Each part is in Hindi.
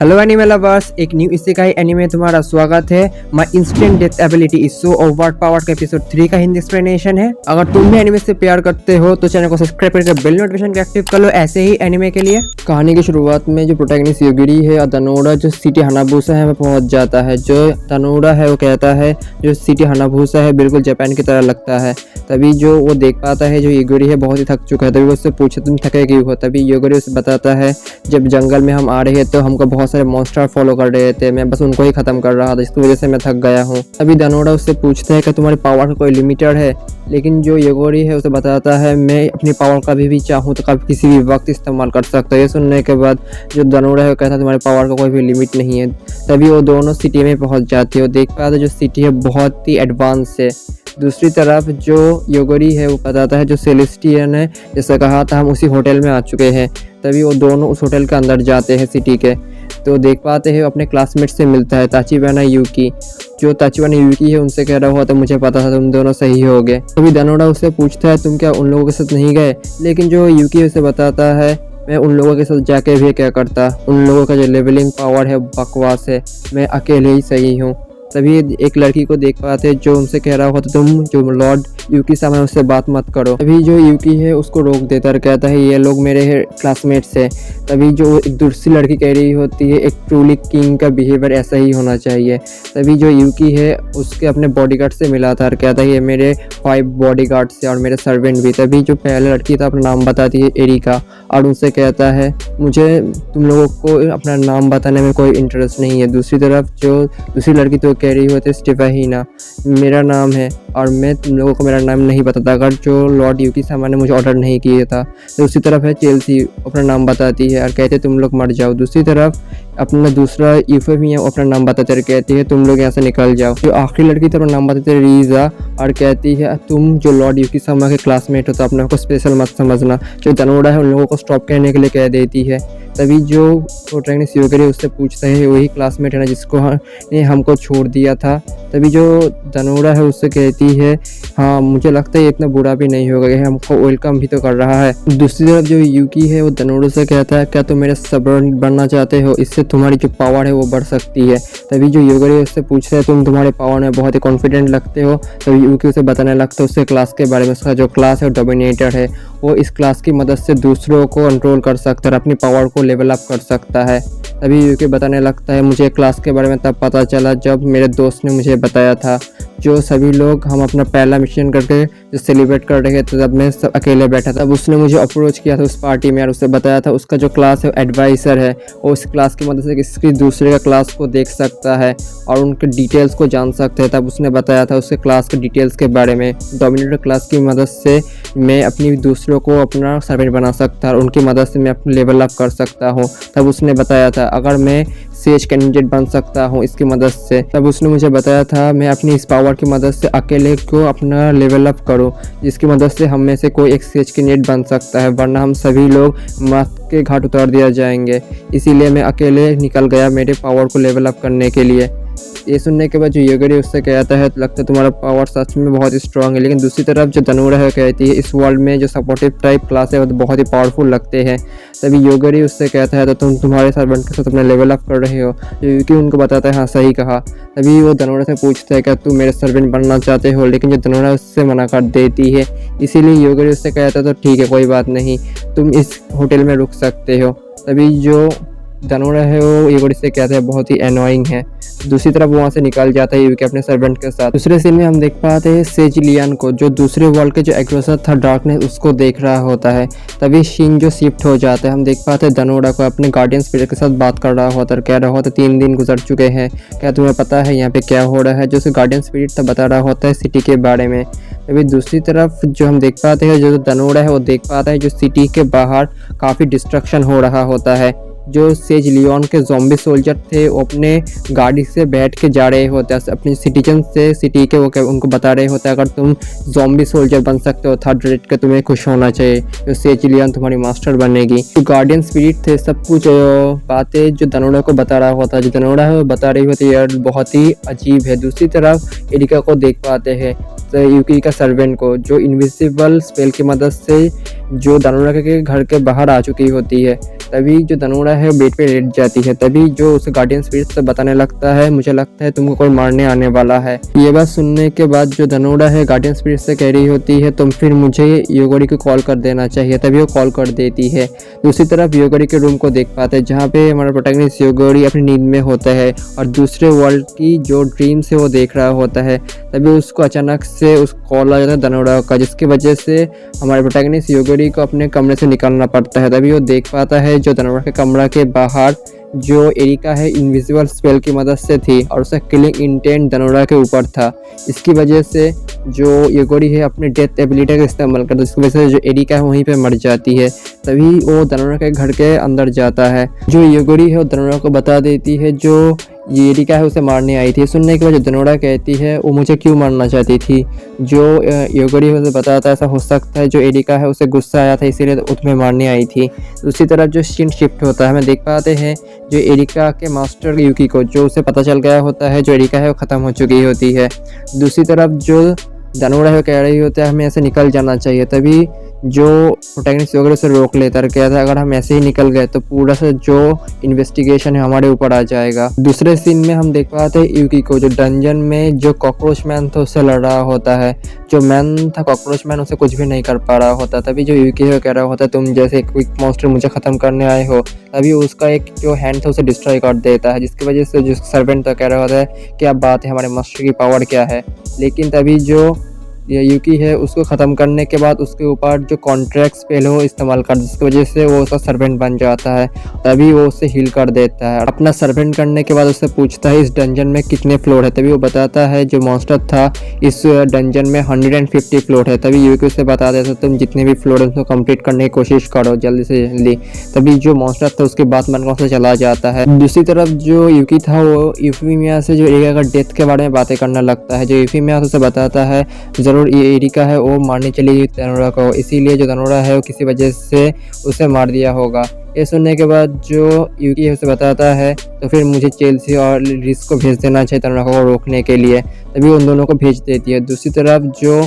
हेलो एनिमे लवर्स, एक न्यू इसेकाई एनिमे में तुम्हारा स्वागत है। My instant death ability is so over powered का एपिसोड 3 का हिंदी एक्सप्लेनेशन है। अगर तुम भी एनिमे से प्यार करते हो तो चैनल को सब्सक्राइब करके बेल नोटिफिकेशन को एक्टिव कर लो ऐसे ही एनिमे के लिए। कहानी की शुरुआत में जो प्रोटैगनिस्ट योगिरी है और तनोड़ा जो सिटी हनाबुसा है वह पहुंच जाता है। जो तनोड़ा है वो कहता है जो सिटी हनाबुसा है बिल्कुल जापान की तरह लगता है। तभी जो वो देख पाता है जो योगिरी है बहुत ही थक चुका है। तभी वो उससे पूछे तुम थके क्यों हो। तभी योगिरी उसे बताता है जब जंगल में हम आ रहे तो हमको बहुत सारे मॉन्स्टर फॉलो कर रहे थे, मैं बस उनको ही खत्म कर रहा था, जिसकी वजह से मैं थक गया हूँ। अभी धनोड़ा उससे पूछता है कि तुम्हारी पावर का कोई लिमिटेड है, लेकिन जो योगोरी है उसे बताता है मैं अपनी पावर कभी भी चाहूँ तो कभी किसी भी वक्त इस्तेमाल कर सकता हूँ। ये सुनने के बाद जो धनोड़ा है वो कहता है तुम्हारी पावर का कोई भी लिमिट नहीं है। तभी वो दोनों सिटी में पहुँच जाती है। वो देख पाते जो सिटी है बहुत ही एडवांस है। दूसरी तरफ जो योगोरी है वो बताता है जो सेलेस्टियन है, जैसे कहा था हम उसी होटल में आ चुके हैं। तभी वो दोनों उस होटल के अंदर जाते हैं सिटी के। तो देख पाते हैं अपने क्लासमेट से मिलता है ताचिबाना यूकी। जो ताचिबाना यूकी है उनसे कह रहा हुआ तो मुझे पता था तुम दोनों सही हो गए। तभी धनोड़ा उससे पूछता है तुम क्या उन लोगों के साथ नहीं गए, लेकिन जो यूकी उसे बताता है मैं उन लोगों के साथ जाके भी क्या करता, उन लोगों का जो लेवलिंग पावर है बकवास है, मैं अकेले ही सही हूँ। तभी एक लड़की को देख पाते जो उनसे कह रहा होता तुम जो लॉर्ड यूकी सामने उससे बात मत करो। तभी जो यूकी है उसको रोक देता और कहता है ये लोग मेरे क्लासमेट्स हैं। तभी जो एक दूसरी लड़की कह रही होती है एक ट्रूली किंग का बिहेवियर ऐसा ही होना चाहिए। तभी जो यूकी है उसके अपने बॉडीगार्ड से मिला था और कहता है ये मेरे 5 बॉडीगार्ड से और मेरे सर्वेंट भी। तभी जो पहले लड़की था अपना नाम बताती है एरिका और उनसे कहता है मुझे तुम लोगों को अपना नाम बताने में कोई इंटरेस्ट नहीं है। दूसरी तरफ जो दूसरी लड़की तो कह रही होती स्टेफाहीना मेरा नाम है और मैं तुम लोगों को मेरा नाम नहीं बताता अगर जो लॉर्ड यूकी सामा ने मुझे ऑर्डर नहीं किया था। तो दूसरी तरफ है चेल्सी अपना नाम बताती है और कहते तुम लोग मर जाओ। दूसरी तरफ अपना दूसरा यूफेमिया अपना नाम बताते और कहती है तुम लोग यहाँ से निकल जाओ। जो आखिरी लड़की तो अपना नाम बताते है रीजा और कहती है तुम जो लॉर्ड यूकी सामा के क्लासमेट हो तो अपने को स्पेशल मत समझना। जो धनोड़ा है उन लोगों को स्टॉप करने के लिए कह देती है। तभी जो प्रोटैगनिस्ट योगरी उससे पूछता है वही क्लासमेट है ना जिसको ने हमको छोड़ दिया था। तभी जो धनोड़ा है उससे कहती है हाँ मुझे लगता है इतना बुरा भी नहीं होगा, ये हमको वेलकम भी तो कर रहा है। दूसरी तरफ जो यूकी है वो धनोड़ा से कहता है क्या तुम मेरे सर्वेंट बनना चाहते हो, इससे तुम्हारी जो पावर है वो बढ़ सकती है। तभी जो योगरी उससे पूछता है तुम तुम्हारे पावर में बहुत ही कॉन्फिडेंट लगते हो। तभी यूकी उसे बताने लगता है उसके क्लास के बारे में। उसका जो क्लास है डोमिनेटर है, वो इस क्लास की मदद से दूसरों को कंट्रोल कर सकता है और अपनी पावर को लेवल अप कर सकता है। तभी यूकी बताने लगता है मुझे क्लास के बारे में तब पता चला जब मेरे दोस्त ने मुझे बताया था। जो सभी लोग हम अपना पहला मिशन करके जो सेलिब्रेट कर रहे थे तब मैं सब अकेले बैठा था, तब उसने मुझे अप्रोच किया था उस पार्टी में और उससे बताया था उसका जो क्लास है एडवाइज़र है, वो उस क्लास की मदद से किसी दूसरे का क्लास को देख सकता है और उनके डिटेल्स को जान सकता है। तब उसने बताया था उसके क्लास के डिटेल्स के बारे में। डोमिनेटर क्लास की मदद से मैं अपनी दूसरों को अपना सर्वेंट बना सकता और उनकी मदद से मैं अपना लेवल अप कर सकता हूँ। तब उसने बताया था अगर मैं सेज कैंडिडेट बन सकता हूँ इसकी मदद से। तब उसने मुझे बताया था मैं अपनी इस पावर की मदद से अकेले को अपना लेवल अप करूँ, जिसकी मदद से हम में से कोई एक सेज कैंडिडेट बन सकता है, वरना हम सभी लोग मौत के घाट उतार दिया जाएंगे। इसीलिए मैं अकेले निकल गया मेरे पावर को लेवल अप करने के लिए। ये सुनने के बाद जो योगरी उससे कहता है लगता है तुम्हारा पावर सच में बहुत ही स्ट्रांग है। लेकिन दूसरी तरफ जो धनोड़ा है कहती है इस वर्ल्ड में जो सपोर्टिव टाइप क्लास है वो तो बहुत ही पावरफुल लगते हैं। तभी योगरी उससे कहता है तो तुम तुम्हारे सर्वेंट के साथ अपना लेवल अप कर रहे हो। जो यूकी उनको बताता है हाँ सही कहा। तभी वो धनोड़ा से पूछता है क्या तुम मेरे सर्वेंट बनना चाहते हो, लेकिन जो धनोड़ा उससे मना कर देती है। इसीलिए योगरी उससे कहता है तो ठीक है कोई बात नहीं, तुम इस होटल में रुक सकते हो। तभी जो धनोड़ा है वो योगरी से कहता है बहुत ही एनोइंग है। दूसरी तरफ वहाँ से निकल जाता है यूकी अपने सर्वेंट के साथ। दूसरे सीन में हम देख पाते हैं सेजिलियन को जो दूसरे वर्ल्ड के जो एग्रेसर था डार्कनेस उसको देख रहा होता है। तभी शिन जो शिफ्ट हो जाता है हम देख पाते हैं धनोड़ा को अपने गार्डियन स्पिरिट के साथ बात कर रहा होता है, कह रहा होता है 3 दिन गुजर चुके हैं, क्या तुम्हें पता है यहाँ पे क्या हो रहा है। जो उसे गार्डियन स्पिरिट था बता रहा होता है सिटी के बारे में। तभी दूसरी तरफ जो हम देख पाते हैं जो धनोड़ा है वो देख पाता है जो सिटी के बाहर काफ़ी डिस्ट्रक्शन हो रहा होता है। जो सेज लियोन के ज़ॉम्बी सोल्जर थे वो अपने गाड़ी से बैठ के जा रहे होते हैं अपने सिटीजन से सिटी के, वो उनको बता रहे होते हैं अगर तुम ज़ॉम्बी सोल्जर बन सकते हो थर्ड रेट के तुम्हें खुश होना चाहिए, जो सेज लियोन तुम्हारी मास्टर बनेगी। जो गार्डियन स्पिरिट थे सब कुछ बातें जो धनोड़ा को बता रहा होता है, जो धनोड़ा है वो बता रही होती है यार बहुत ही अजीब है। दूसरी तरफ एरिका को देख पाते हैं यूकी का सर्वेंट को जो इनविजिबल स्पेल की मदद से जो धनोड़ा के घर के बाहर आ चुकी होती है। तभी जो धनोरा है बेड पे लेट जाती है। तभी जो उसे गार्डियन स्पिरिट से बताने लगता है, मुझे लगता है तुमको कोई मारने आने वाला है। ये बात सुनने के बाद जो धनोरा है गार्डियन स्पिरिट से कह रही होती है, तुम फिर मुझे योगोरी को कॉल कर देना चाहिए। तभी वो कॉल कर देती है। दूसरी तरफ योगोरी के रूम को देख पाते हैं, जहाँ पे हमारा प्रोटैगनिस्ट योगोरी अपनी नींद में होता है और दूसरे वर्ल्ड की जो ड्रीम से वो देख रहा होता है। तभी उसको अचानक से उस कॉल आ जाता है धनोरा का, जिसकी वजह से हमारे प्रोटैगनिस्ट योगोरी को अपने कमरे से निकलना पड़ता है। तभी वो देख पाता है जो धनोरा के कमरा के बाहर जो एरिका है इनविजिबल स्पेल की मदद से थी और उसका किलिंग इंटेंट धनोरा के ऊपर था। इसकी वजह से जो योगोरी है अपने डेथ एबिलिटी का इस्तेमाल करता है, जिसकी वजह से जो एरिका है वहीं पे मर जाती है। तभी वो धनोरा के घर के अंदर जाता है। जो योगोरी है वो धनोरा को बता देती है जो ये एरिका है उसे मारने आई थी। सुनने के बाद जो धनोरा कहती है वो मुझे क्यों मारना चाहती थी। जो योगोरी है उसे बताता है ऐसा हो सकता है जो एरिका है उसे गुस्सा आया था, इसीलिए वो तुम्हें मारने आई थी। दूसरी तरफ जो सीन शिफ्ट होता है, हमें देख पाते हैं जो एरिका के मास्टर यूकी को, जो उसे पता चल गया होता है जो एरिका है वो ख़त्म हो चुकी होती है। दूसरी तरफ जो धनोरा है कह रही होता है हमें ऐसे निकल जाना चाहिए। तभी जो प्रोटैगनिस्ट वगैरह से रोक लेता है, कहता है अगर हम ऐसे ही निकल गए तो पूरा से जो इन्वेस्टिगेशन है हमारे ऊपर आ जाएगा। दूसरे सीन में हम देख पाते हैं यूकी को जो डंजन में जो कॉकरोच मैन था उससे लड़ रहा होता है। जो मैन था कॉकरोच मैन उसे कुछ भी नहीं कर पा रहा होता। तभी जो यूकी है कह रहा होता है तुम जैसे क्विक मॉन्स्टर मुझे ख़त्म करने आए हो। तभी उसका एक जो हैंड था उसे डिस्ट्रॉय कर देता है, जिसकी वजह से जो सर्वेंट था कह रहा होता है क्या बात है, हमारे मास्टर की पावर क्या है। लेकिन तभी जो ये यूकी है उसको ख़त्म करने के बाद उसके ऊपर जो कॉन्ट्रैक्ट स्पेल हो इस्तेमाल कर, जिसकी वजह से वो उसका सर्वेंट बन जाता है। तभी वो उसे हील कर देता है। अपना सर्वेंट करने के बाद उससे पूछता है इस डंजन में कितने फ्लोर है। तभी वो बताता है जो मॉन्स्टर था इस डंजन में 150 फ्लोर है। तभी यूकी उसे बता देता है तुम जितने भी फ्लोर है उसको कंप्लीट करने की कोशिश करो जल्दी से जल्दी। तभी जो मॉन्स्टर था उसके बात मानकर उसे चला जाता है। दूसरी तरफ जो यूकी था वो यूफीमिया से जो एरिका का डेथ के बारे में बातें करने लगता है। जो यूफीमिया उसे बताता है ज़रूर ये एरिका है वो मारने चली गई धनोरा को, इसीलिए जो धनोरा है वो किसी वजह से उसे मार दिया होगा। ये सुनने के बाद जो यूकी है उसे बताता है तो फिर मुझे चेल्सी और रिस को भेज देना चाहिए धनोरा को रोकने के लिए। तभी उन दोनों को भेज देती है। दूसरी तरफ जो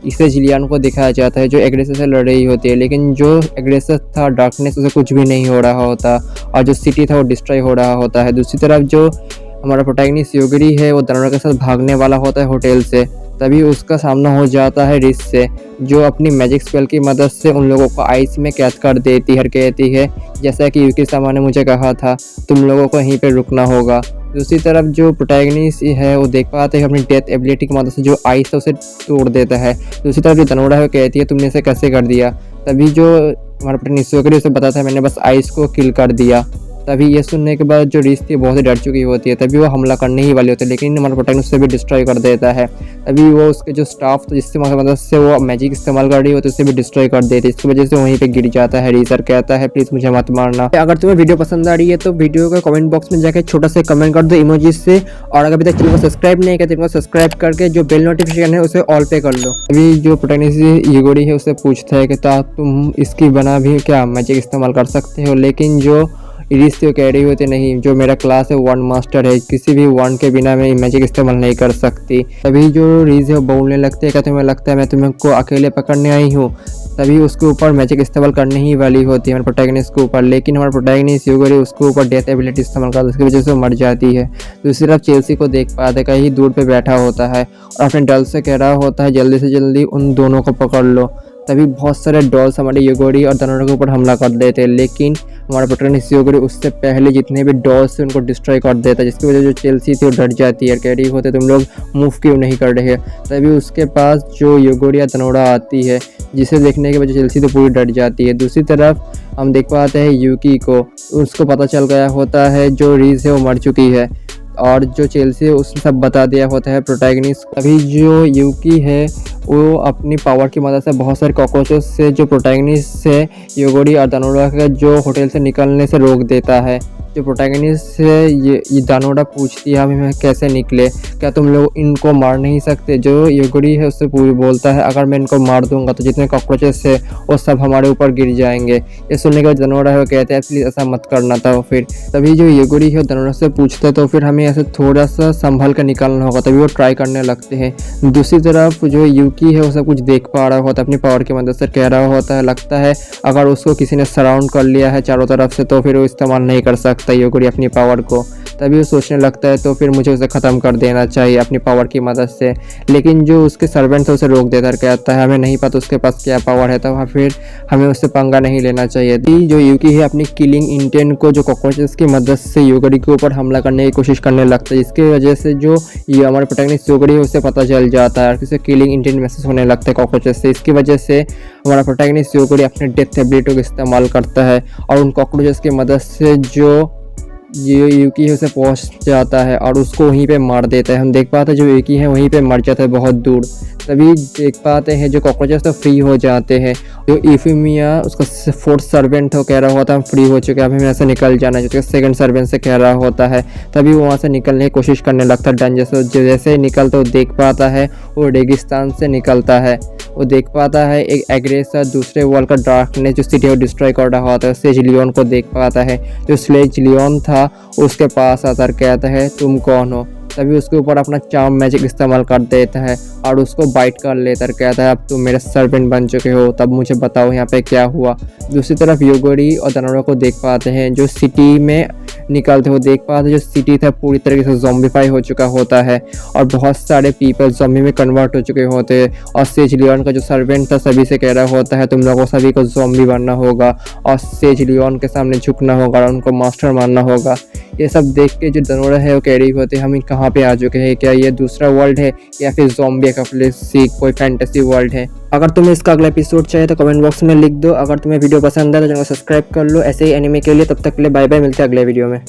इसे जिलियन को दिखाया जाता है जो एग्रेसर से लड़ रही होती है, लेकिन जो एग्रेसर था डार्कनेस उसे कुछ भी नहीं हो रहा होता और जो सिटी था वो डिस्ट्रॉय हो रहा होता है। दूसरी तरफ जो हमारा प्रोटैगनिस्ट योगोरी है वो धनोरा के साथ भागने वाला होता है होटल से। तभी उसका सामना हो जाता है रिस से, जो अपनी मैजिक स्पेल की मदद से उन लोगों को आइस में कैद कर देती है। कहती है जैसा कि यूकी सामा ने मुझे कहा था तुम लोगों को यहीं पे रुकना होगा। दूसरी तरफ जो प्रोटैगनिस्ट है वो देख पाते हैं अपनी डेथ एबिलिटी की मदद से जो आइस है उसे तोड़ देता है। दूसरी तरफ जो धनोरा है वो कहती है तुमने इसे कैसे कर दिया। तभी जो हमारा प्रोटैगनिस्ट योगोरी उसे बताता है मैंने बस आइस को किल कर दिया। तभी ये सुनने के बाद जो रिस थी बहुत ही डर चुकी होती है। तभी वो हमला करने ही वाली होती है, लेकिन हमारा प्रोटैगनिस्ट उसे भी डिस्ट्रॉय कर देता है। तभी वो उसके जो स्टाफ था जिससे मदद से वो मैजिक इस्तेमाल कर रही होती है उसे भी डिस्ट्रॉय कर देती है। इसकी वजह से वहीं पे गिर जाता है। रिसर कहता है प्लीज़ मुझे मत मारना। अगर तुम्हें वीडियो पसंद आ रही है तो वीडियो का कमेंट बॉक्स में जाकर छोटा सा कमेंट कर दो इमोजीज से, और अगर अभी तक चैनल को सब्सक्राइब नहीं किया तो चैनल को सब्सक्राइब करके जो बेल नोटिफिकेशन है उसे ऑल पे कर लो। अभी जो प्रोटैगनिस्ट योगोरी है उसे पूछता है कि तुम इसकी बना भी क्या मैजिक इस्तेमाल कर सकते हो, लेकिन जो रिस तो कह रही होती नहीं, जो मेरा क्लास है वन मास्टर है, किसी भी वन के बिना मैं मैजिक इस्तेमाल नहीं कर सकती। तभी जो रिस है वो बोलने लगते हैं क्या तुम्हें लगता है मैं तुमको अकेले पकड़ने आई हूँ। तभी उसके ऊपर मैजिक इस्तेमाल करने ही वाली होती है हमारे प्रोटैगनिस्ट के ऊपर, लेकिन हमारे प्रोटैगनिस्ट योगोरी उसके ऊपर डेथ एबिलिटी इस्तेमाल करता है, उसकी वजह से वो मर जाती है। दूसरी तरफ चेल्सी को देख पाते हैं कहीं दूर पे बैठा होता है और अपने डल से कह रहा होता है जल्दी से जल्दी उन दोनों को पकड़ लो। तभी बहुत सारे डॉल्स हमारे योगोरी और धनोरा के ऊपर हमला कर देते हैं, लेकिन हमारा प्रोटैगनिस्ट योगोरी उससे पहले जितने भी डॉल्स थे उनको डिस्ट्रॉय कर देता है, जिसकी वजह से जो चेल्सी थी वो डर जाती है। कह रही होते तुम लोग मूव क्यों नहीं कर रहे। तभी उसके पास जो योगोरी या धनोरा आती है, जिसे देखने के वजह चेल्सी तो पूरी डर जाती है। दूसरी तरफ हम देख पाते हैं यूकी को, उसको पता चल गया होता है जो रिस है वो मर चुकी है और जो चेल्सी है उसने सब बता दिया होता है प्रोटैगनिस्ट। अभी जो यूकी है वो अपनी पावर की मदद से बहुत सारे कॉकरोचेस से जो प्रोटैगनिस्ट से योगोरी और धनोरा का जो होटल से निकलने से रोक देता है। जो प्रोटैगनिस्ट है ये दानोरा पूछती है हमें कैसे निकले, क्या तुम लोग इनको मार नहीं सकते। जो योगरी है उससे बोलता है अगर मैं इनको मार दूंगा तो जितने कॉकरोचेस है वो सब हमारे ऊपर गिर जाएंगे। ये सुनने के बाद दानोरा है वो कहते हैं प्लीज़ ऐसा मत करना था। फिर तभी जो योगरी है दानोरा से पूछता है तो फिर हमें ऐसे थोड़ा सा संभल कर निकालना होगा, तभी वो ट्राई करने लगते हैं। दूसरी तरफ जो यूकी है वो सब कुछ देख पा रहा होता है, अपनी पावर की मदद से कह रहा होता है लगता है अगर उसको किसी ने सराउंड कर लिया है चारों तरफ से तो फिर वो इस्तेमाल नहीं कर सकता योगरी अपनी पावर को। तभी वो सोचने लगता है तो फिर मुझे उसे ख़त्म कर देना चाहिए अपनी पावर की मदद से। लेकिन जो उसके सर्वेंट है उसे रोक देता है, कहता है हमें नहीं पता उसके पास क्या पावर है तो फिर हमें उससे पंगा नहीं लेना चाहिए। जो यूकी है अपनी किलिंग इंटेंट को जो कॉकरोचेस की मदद से योगरी के ऊपर हमला करने की कोशिश करने लगता है, जिसकी वजह से जो ये हमारे प्रोटैगनिस्ट योगरी है उसे पता चल जाता है और उसे किलिंग इंटेंट मैसेज होने लगता है कॉकरोचेस से। इसकी वजह से हमारा प्रोटैगनिस्ट योगरी अपने डेथ एबिलिटी का इस्तेमाल करता है और उन कॉकरोचेस की मदद से जो ये यूकी है उसे पहुंच जाता है और उसको वहीं पे मार देता है। हम देख पाते हैं जो यूकी है वहीं पे मर जाता है बहुत दूर। तभी देख पाते हैं जो कॉकरोचेस तो फ्री हो जाते हैं। जो इफिमिया उसका फोर्थ सर्वेंट हो कह रहा होता है हम फ्री हो चुके हैं, हमें यहाँ से निकल जाना है, जो सेकंड सर्वेंट से कह रहा होता है। तभी वो वहाँ से निकलने की कोशिश करने लगता है डंजर से। जैसे ही निकलता वो देख पाता है वो रेगिस्तान से निकलता है। वो देख पाता है एक एग्रेसर दूसरे वर्ल्ड का डार्कनेस जो सिटी को डिस्ट्रॉय कर रहा होता है स्लेज लियोन को देख पाता है। जो स्लेज लियोन था उसके पास आकर कहता है तुम कौन हो। तभी उसके ऊपर अपना चार्म मैजिक इस्तेमाल कर देता है और उसको बाइट कर लेता है, कहता है अब तुम मेरे सर्वेंट बन चुके हो, तब मुझे बताओ यहाँ पे क्या हुआ। दूसरी तरफ योगरी और दानोरा को देख पाते हैं जो सिटी में निकलते हो देख पाते जो सिटी था पूरी तरीके से ज़ॉम्बिफाई हो चुका होता है और बहुत सारे पीपल ज़ॉम्बी में कन्वर्ट हो चुके होते हैं। और सेज लियोन का जो सर्वेंट था सभी से कह रहा होता है तुम लोगों सभी को ज़ॉम्बी बनना होगा और सेज लियोन के सामने झुकना होगा और उनको मास्टर मानना होगा। ये सब देख के जो दानोरा है वो कह रही होती है हम कहाँ पे आ चुके हैं, क्या ये दूसरा वर्ल्ड है या फिर ज़ॉम्बी एपोकलिप्स कोई फैंटेसी वर्ल्ड है। अगर तुम्हें इसका अगला एपिसोड चाहिए तो कमेंट बॉक्स में लिख दो। अगर तुम्हें वीडियो पसंद है तो चैनल को सब्सक्राइब कर लो ऐसे ही एनिमे के लिए। तब तक के लिए बाय बाय, मिलते हैं अगले वीडियो में।